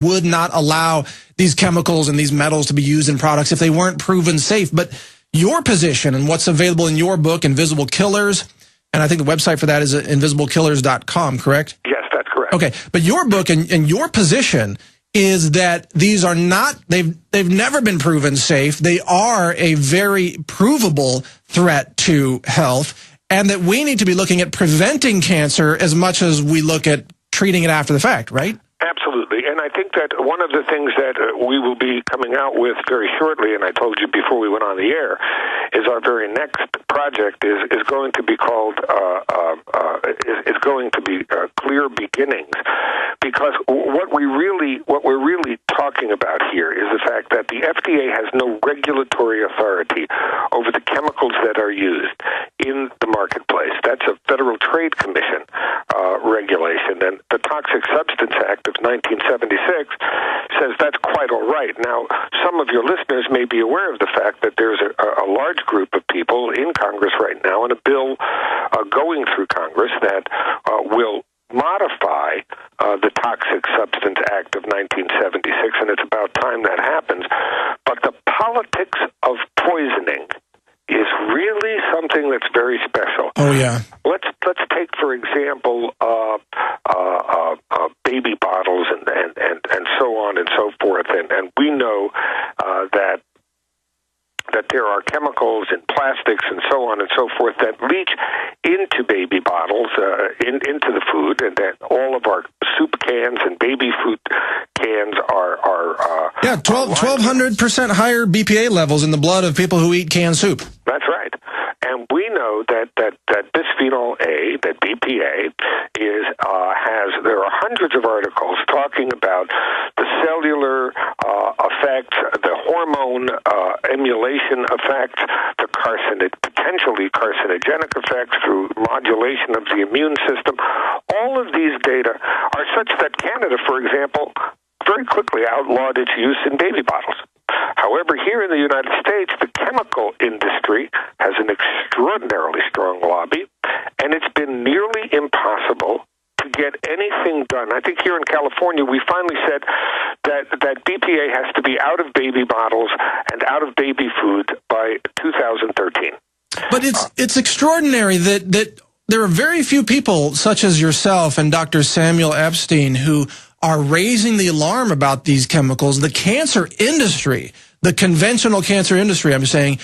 would not allow these chemicals and these metals to be used in products if they weren't proven safe. But your position and what's available in your book, Invisible Killers, and I think the website for that is invisiblekillers.com, correct? Yes, that's correct. Okay, but your book and your position is that these are not, they've never been proven safe. They are a very provable threat to health, and that we need to be looking at preventing cancer as much as we look at treating it after the fact, right? Absolutely. And I think that one of the things that we will be coming out with very shortly, and I told you before we went on the air, is our very next project is going to be called Clear Beginnings, because what we're really talking about here is the fact that the FDA has no regulatory authority over the chemicals that are used in the marketplace. That's a Federal Trade Commission regulation, and the Toxic Substance Act of 1976 says that's quite all right. Now, some of your listeners may be aware of the fact that there's a large group of people in Congress right now, and a bill going through Congress that will modify the Toxic Substance Act of 1976, and it's about time that happens. But the politics of poisoning is really something that's very special. Oh, yeah. Let's take, for example, baby bottles and so on and so forth. And we know that there are chemicals in plastics and so on and so forth that leach into baby bottles, into the food, and that all of our soup cans and baby food cans are 1,200% higher BPA levels in the blood of people who eat canned soup. That's right. And we know that bisphenol A, that BPA, there are hundreds of articles talking about the cellular effects, the hormone emulation effects, the potentially carcinogenic effects through modulation of the immune system. All of these data are such that Canada, for example, very quickly outlawed its use in baby bottles. However, here in the United States, the chemical industry has an extraordinarily strong lobby, and it's been nearly impossible to get anything done. I think here in California, we finally said that BPA has to be out of baby bottles and out of baby food by 2013. But it's extraordinary that there are very few people, such as yourself and Dr. Samuel Epstein, who are raising the alarm about these chemicals. The cancer industry, the conventional cancer industry, I'm saying,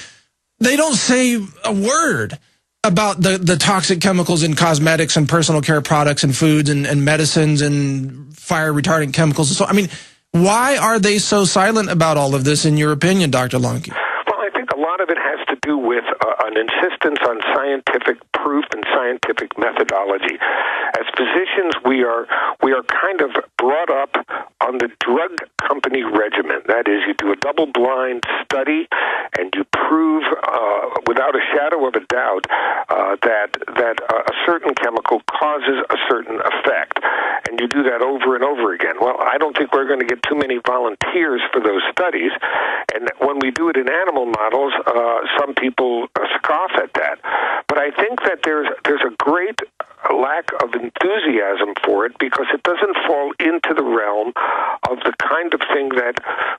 they don't say a word about the toxic chemicals in cosmetics and personal care products and foods and medicines and fire retardant chemicals. So, I mean, why are they so silent about all of this, in your opinion, Dr. Lonke? Well, I think a lot of it has to do with an insistence on scientific proof and scientific methodology. As physicians, we are kind of brought up on the drug company regimen. That is, you do a double-blind study and you prove without a shadow of a doubt that a certain chemical causes a certain effect. And you do that over and over again. Well, I don't think we're going to get too many volunteers for those studies. And when we do it in animal models, some people scoff at that. But I think that there's a great lack of enthusiasm for it because it doesn't fall into the realm of the kind of thing that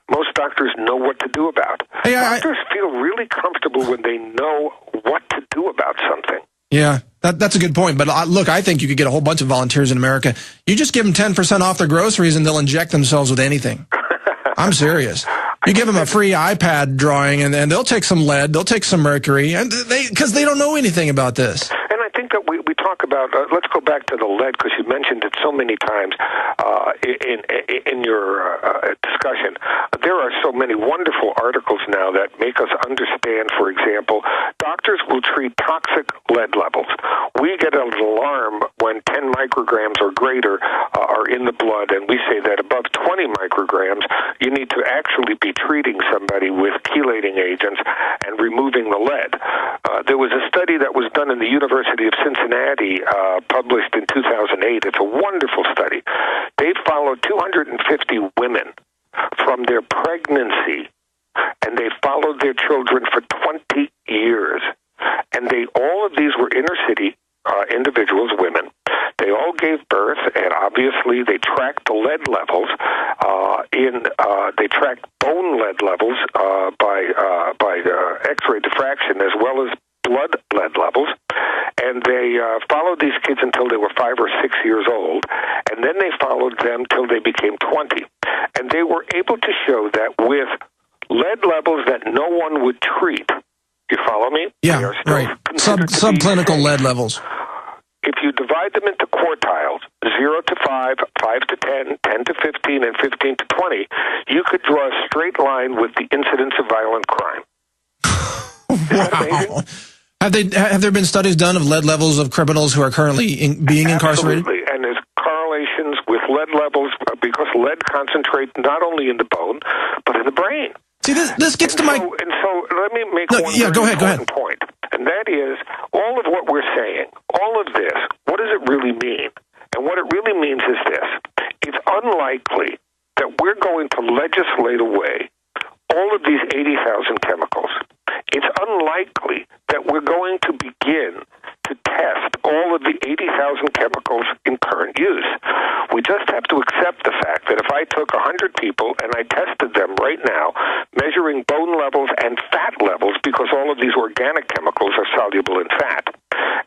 most doctors know what to do about. Hey, doctors feel really comfortable when they know what to do about something. Yeah, that's a good point. But look, I think you could get a whole bunch of volunteers in America. You just give them 10% off their groceries and they'll inject themselves with anything. I'm serious. You give them a free iPad drawing and they'll take some lead, they'll take some mercury, and because they don't know anything about this. And I think that we talk about, let's go back to the lead, because you mentioned it so many times in your discussion. There are so many wonderful articles now that make us understand, for example, doctors will treat toxic lead levels. We get an alarm when 10 micrograms or greater are in the blood, and we say that above 20 micrograms, you need to actually be treating somebody with chelating agents and removing the lead. There was a study that was done in the University of Cincinnati, published in 2008. It's a wonderful study. They followed 250 women from their pregnancy, and they followed their children for 20 years. And all of these were inner city individuals, women. They all gave birth, and obviously they tracked the lead levels, they tracked bone lead levels by X-ray diffraction as well as blood lead levels, and they followed these kids until they were 5 or 6 years old, and then they followed them till they became 20. And they were able to show that with lead levels that no one would treat, you follow me? Yeah, right. Subclinical lead levels. If you divide them into quartiles, 0 to 5, 5 to 10, 10 to 15, and 15 to 20, you could draw a straight line with the incidence of violent crime. Wow. Have there been studies done of lead levels of criminals who are currently being incarcerated? Absolutely, and there's correlations with lead levels because lead concentrates not only in the bone, but in the brain. See, this gets to my... And so let me make one important point, and that is all of what we're saying, all of this, what does it really mean? And what it really means is this. It's unlikely that we're going to legislate away all of these 80,000 chemicals. It's unlikely that we're going to begin to test all of the 80,000 chemicals in current use. We just have to accept the fact that if I took 100 people and I tested them right now, measuring bone levels and fat levels, because all of these organic chemicals are soluble in fat,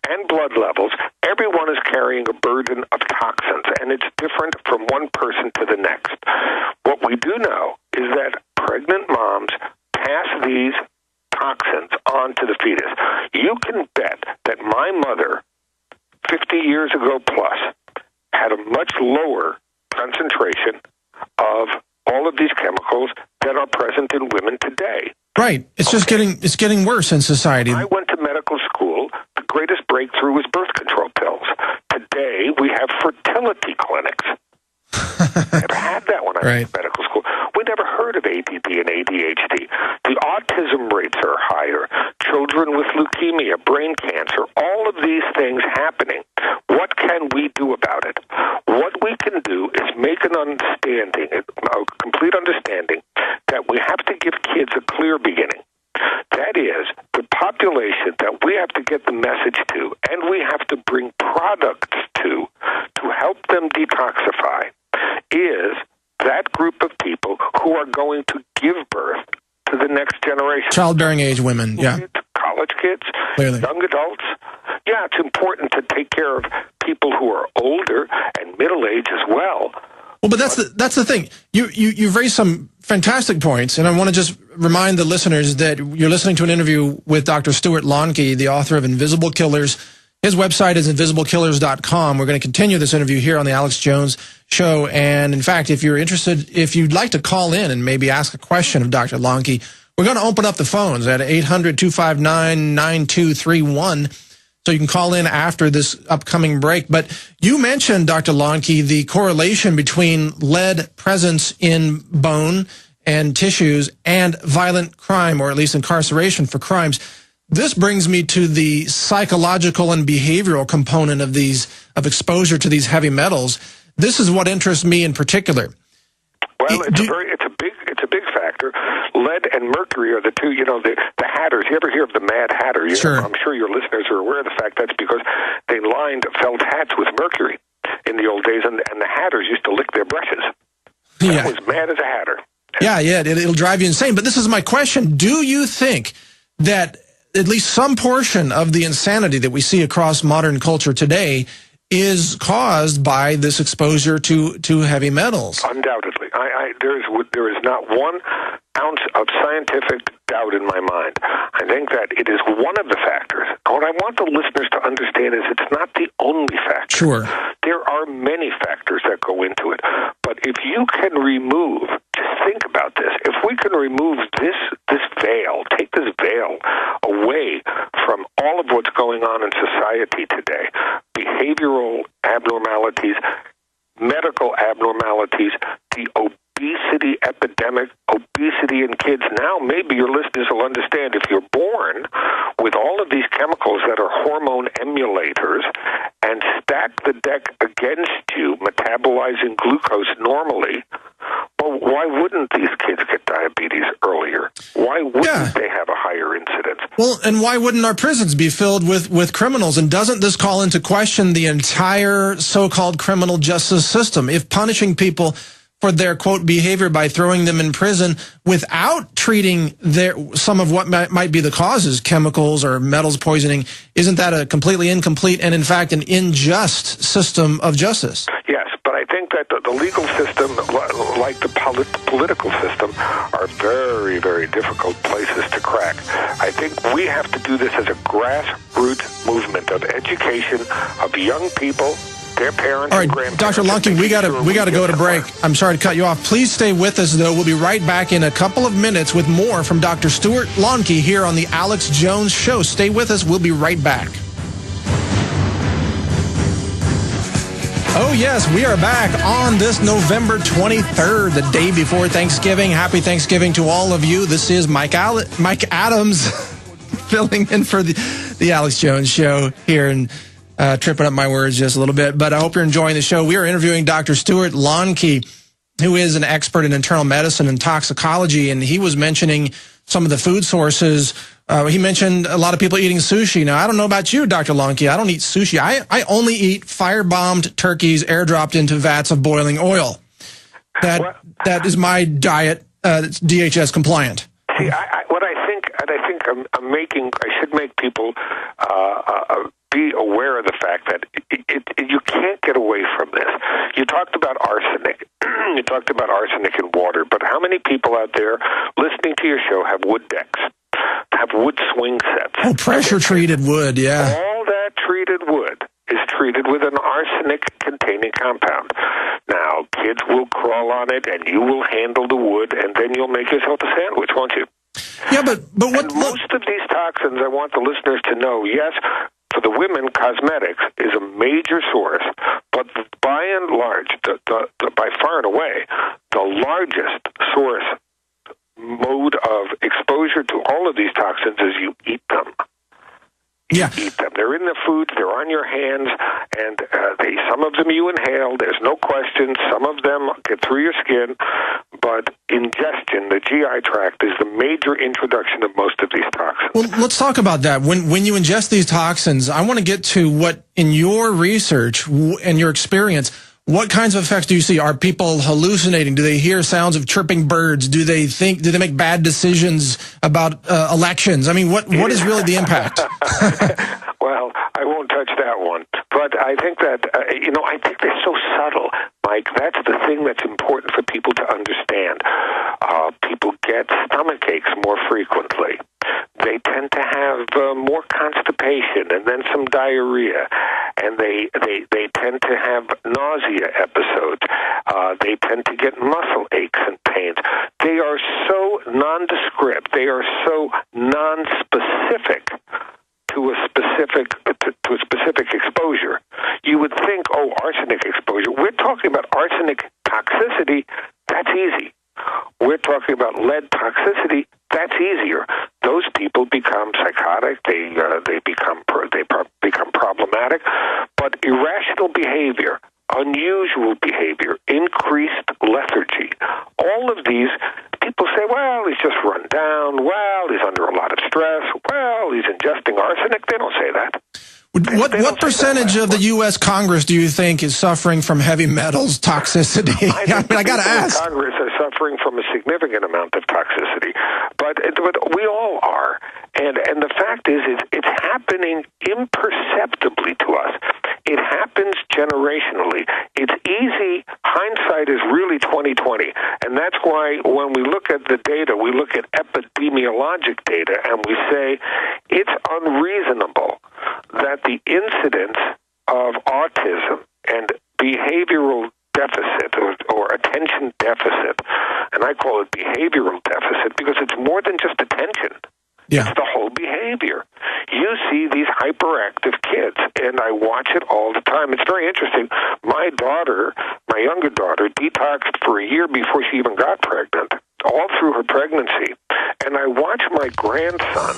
and blood levels, everyone is carrying a burden of toxins, and it's different from one person to the next. What we do know is that pregnant moms pass these toxins onto the fetus. You can bet that my mother, 50 years ago plus, had a much lower concentration of all of these chemicals that are present in women today. Right. It's just getting worse in society. I went to medical school. The greatest breakthrough was birth control pills. Today, we have fertility clinics. Never had that when I went to medical school. We never heard of ADD and ADHD. The autism rates are higher. Children with leukemia, brain cancer, all of these things happening. What can we do about it? What we can do is make an understanding, a complete understanding, that we have to give kids a clear beginning. That is, the population that we have to get the message to, and we have to bring products to help them detoxify, is that group of people who are going to give birth to the next generation. Childbearing age women, yeah. College kids, clearly. Young adults. Yeah, it's important to take care of people who are older and middle-aged as well. Well, but that's the thing. You've raised some fantastic points, and I want to just remind the listeners that you're listening to an interview with Dr. Stuart Lonke, the author of Invisible Killers. His website is invisiblekillers.com. We're going to continue this interview here on the Alex Jones Show. And in fact, if you're interested, if you'd like to call in and maybe ask a question of Dr. Lonke, we're going to open up the phones at 800-259-9231. So you can call in after this upcoming break. But you mentioned, Dr. Lonke, the correlation between lead presence in bone and tissues and violent crime, or at least incarceration for crimes. This brings me to the psychological and behavioral component of exposure to these heavy metals. This is what interests me in particular. Well, it's a big factor. Lead and mercury are the two, the hatters. You ever hear of the Mad Hatter? Sure. I'm sure your listeners are aware of the fact that's because they lined felt hats with mercury in the old days, and the hatters used to lick their brushes. That was mad as a hatter. Yeah, it'll drive you insane. But this is my question. Do you think that at least some portion of the insanity that we see across modern culture today is caused by this exposure to heavy metals? Undoubtedly. There is not 1 ounce of scientific doubt in my mind. I think that it is one of the factors. What I want the listeners to understand is it's not the only factor. Sure. There are many factors that go into it. But if you can remove, just think about this, if we can remove this veil, take this veil away from all of what's going on in society today, behavioral abnormalities, medical abnormalities, the obesity epidemic, obesity in kids. Now, maybe your listeners will understand if you're born with all of these chemicals that are hormone emulators and stack the deck against you, metabolizing glucose normally, well, why wouldn't these kids get diabetes earlier? Why wouldn't they have a higher incidence? Well, and why wouldn't our prisons be filled with criminals? And doesn't this call into question the entire so-called criminal justice system? If punishing people for their, quote, behavior by throwing them in prison without treating some of what might be the causes, chemicals or metals poisoning. Isn't that a completely incomplete and, in fact, an unjust system of justice? Yes, but I think that the legal system, like the political system, are very, very difficult places to crack. I think we have to do this as a grassroots movement of education of young people, their parents, all right, and grandparents. Dr. Lunke, we got to go to break. I'm sorry to cut you off. Please stay with us, though. We'll be right back in a couple of minutes with more from Dr. Stuart Lunke here on the Alex Jones Show. Stay with us. We'll be right back. Oh, yes, we are back on this November 23rd, the day before Thanksgiving. Happy Thanksgiving to all of you. This is Mike Adams filling in for the Alex Jones Show here and tripping up my words just a little bit. But I hope you're enjoying the show. We are interviewing Dr. Stuart Lunke, who is an expert in internal medicine and toxicology, and he was mentioning some of the food sources. He mentioned a lot of people eating sushi. Now, I don't know about you, Dr. Lunke. I don't eat sushi. I only eat firebombed turkeys airdropped into vats of boiling oil. That is my diet. It's DHS compliant. See, what I think I should make people be aware of the fact that you can't get away from this. You talked about arsenic. You talked about arsenic in water, but how many people out there listening to your show have wood decks, have wood swing sets? Oh, pressure-treated wood, yeah. All that treated wood is treated with an arsenic-containing compound. Now, kids will crawl on it, and you will handle the wood, and then you'll make yourself a sandwich, won't you? Yeah, but what? And most of these toxins, I want the listeners to know, yes, for the women, cosmetics is a major source, but by and large, by far and away, the largest source mode of exposure to all of these toxins is you eat them. Yeah. Eat them. They're in the foods. They're on your hands, and some of them you inhale. There's no question. Some of them get through your skin, but ingestion, the GI tract, is the major introduction of most of these toxins. Well, let's talk about that. When you ingest these toxins, I want to get to what, in your research and your experience, what kinds of effects do you see? Are people hallucinating? Do they hear sounds of chirping birds? Do they make bad decisions about elections? I mean, what is really the impact? Well, I won't touch that one. But I think that, I think they're so subtle, Mike. That's the thing that's important for people to understand. People get stomach aches more frequently. They tend to have more constipation and then some diarrhea, and they tend to have nausea episodes. They tend to get muscle aches and pains. They are so nondescript. They are so nonspecific to a specific exposure. You would think, arsenic exposure. We're talking about arsenic toxicity. That's easy. We're talking about lead toxicity. That's easier. Those people become psychotic. They become problematic. But irrational behavior, unusual behavior, increased lethargy, all of these, people say, well, he's just run down. Well, he's under a lot of stress. Well, he's ingesting arsenic. They don't say that. What percentage of the U.S. Congress do you think is suffering from heavy metals toxicity? I got to ask. Congress are suffering from a significant amount of toxicity, but we all are. And the fact is it's happening imperceptibly to us. It happens generationally. It's easy. Hindsight is really 20/20, and that's why when we look at the data, we look at epidemiologic data, and we say it's unreasonable that the incidence of autism and behavioral deficit or attention deficit, and I call it behavioral deficit because it's more than just attention. Yeah. It's the whole behavior. You see these hyperactive kids, and I watch it all the time. It's very interesting. My younger daughter, detoxed for a year before she even got pregnant, all through her pregnancy. And I watch my grandson,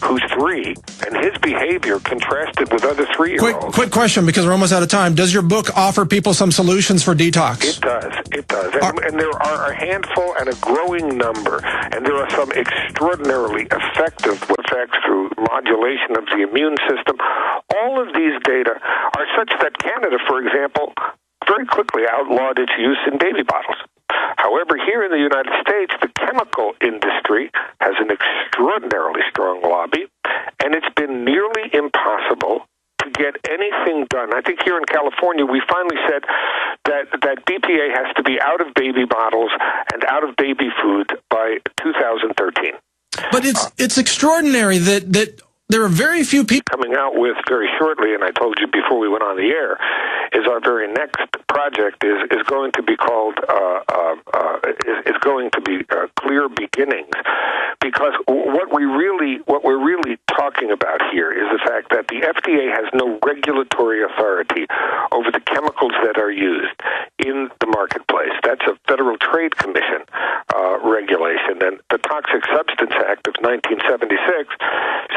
who's 3, and his behavior contrasted with other 3-year-olds. Quick question, because we're almost out of time. Does your book offer people some solutions for detox? It does. And there are a handful and a growing number, and there are some extraordinarily effective effects through modulation of the immune system. All of these data are such that Canada, for example, very quickly outlawed its use in baby bottles. However, here in the United States, the chemical industry has an extraordinarily strong lobby, and it's been nearly impossible to get anything done. I think here in California, we finally said that BPA has to be out of baby bottles and out of baby food by 2013. But it's extraordinary that there are very few people coming out with very shortly, and I told you before we went on the air, is our very next project is going to be called is going to be Clear Beginnings, because what we're really talking about here is the fact that the FDA has no regulatory authority over the chemicals that are used in the marketplace. That's a Federal Trade Commission regulation, and the Toxic Substance Act of 1976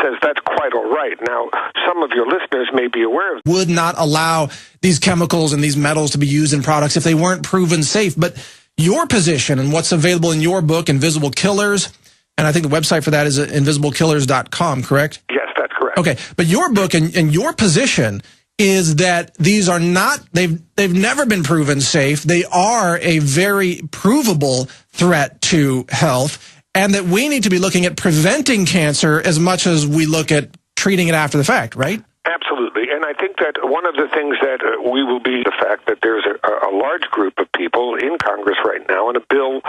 says that's quite all right. Now, some of your listeners may be aware of would not allow these chemicals and these metals to be used in products if they weren't proven safe. But your position and what's available in your book, Invisible Killers, and I think the website for that is invisiblekillers.com, correct? Yes, that's correct. Okay, but your book and your position is that these are not, they've never been proven safe. They are a very provable threat to health, and that we need to be looking at preventing cancer as much as we look at treating it after the fact, right? Absolutely. And I think that one of the things that we will be the fact that there's a large group of people in Congress right now and a bill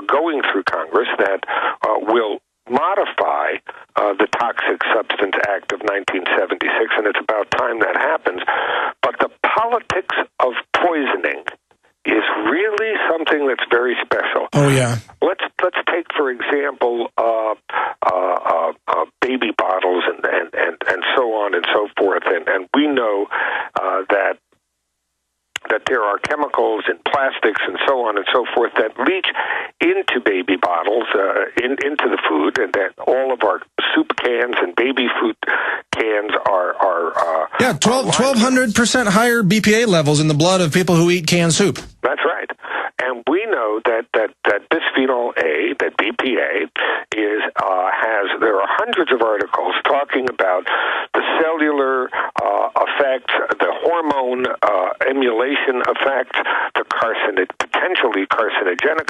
going through Congress that will modify the Toxic Substance Act of 1976, and it's about time that happens. But the politics of poisoning is really something that's very special. Oh, yeah. Let's take, for example, baby bottles and so on and so forth. And we know that there are chemicals in plastics and so on and so forth that leach into baby bottles, into the food, and that all of our soup cans and baby food cans are 1,200% higher BPA levels in the blood of people who eat canned soup. That's right. And we know that bisphenol A, that BPA, there are hundreds of articles talking about the cellular effects, the hormone emulation effects, the potentially carcinogenic